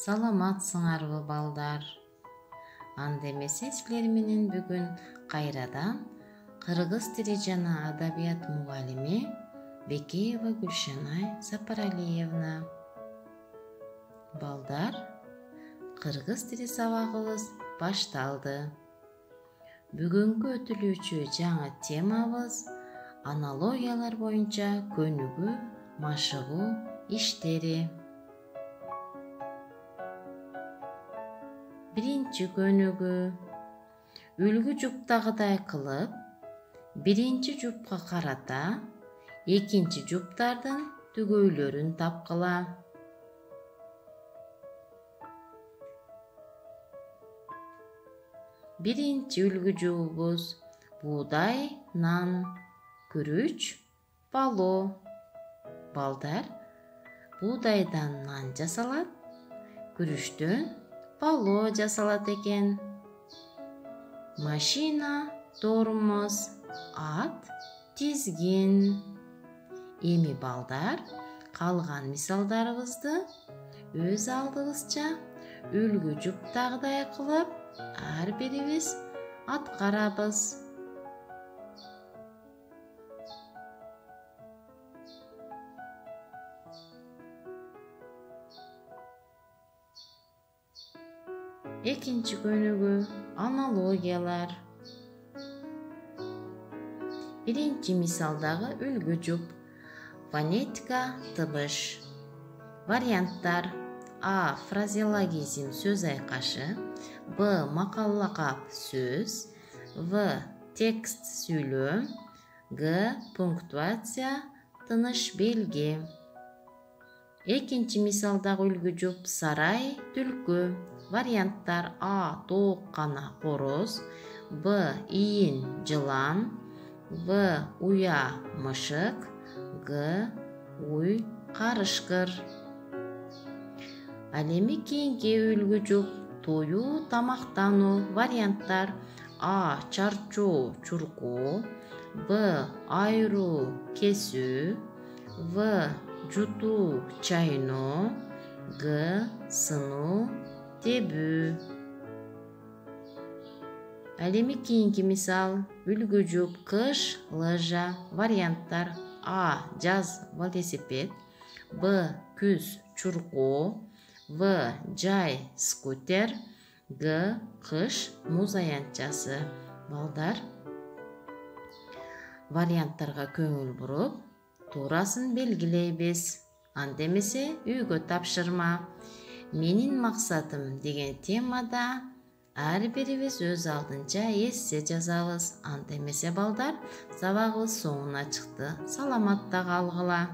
Саламатсыңарбы балдар? Анда эмесе силер менен бүгүн кайрадан кыргыз тили жана адабият мугалими Бекеева Гүлшанай Сапаралиевна. Балдар, кыргыз тили сабагыбыз башталды. Бүгүнкү өтүлүүчү жаңы темабыз аналогиялар боюнча көнүгүү, машыгуу иштери. Биринчи көнүгүү. Үлгү жуптагыдай кылып, биринчи жупка карата экинчи жуптардын түгөйлөрүн тапкыла. Биринчи үлгү жуубуз буудай, нан, күрүч, пало. Балдар, буудайдан нан жасалат, күрүчтөн пало жасалат экен. Машина, тормоз, ат, тизгин. Эми балдар, калган мисалдарыбызды өз алдыбызча үлгү жуптагыдай кылып ар бирибиз аткарабыз. Экинчи көнүгүү аналогиялар. Биринчи мисалдагы үлгү жуп. Фонетика, табыш. Варианттар: А. Фразеологизм сөз айкашы. Б. Макал-лакап сөз. В. Текст сүйлөм. Г. Пунктуация, тыныш белги. Экинчи мисалдагы үлгү жуп сарай, түлкү. Варианттар: А. Тоок кана, короз. Б. Ийин, жылан. В. Уя, мышык. Г. Уй, карышкыр. Ал эми кийинки үлгү жуп тоюу, тамактануу. Варианттар: А. Чарчоо, чуркоо. Б. Айыруу, кесүү. В. Жутуу, чайноо. Г. Сынуу, тебүү. Ал эми кийинки мисал үлгү жуп кыш, лыжа. Варианттар: А. Жаз, велосипед. Б. Күз, чуркоо. В. Жай, скутер. Г. Кыш, муз аянтчасы. Балдар, варианттарга көңүл буруп, туурасын белгилейбиз. Анда эмесе үйгө тапшырма. Менин максатым деген темада ар бирибиз өз алдынча эссе жазабыз. Анда эмесе балдар, сабагыбыз соңуна чыкты. Саламатта калгыла.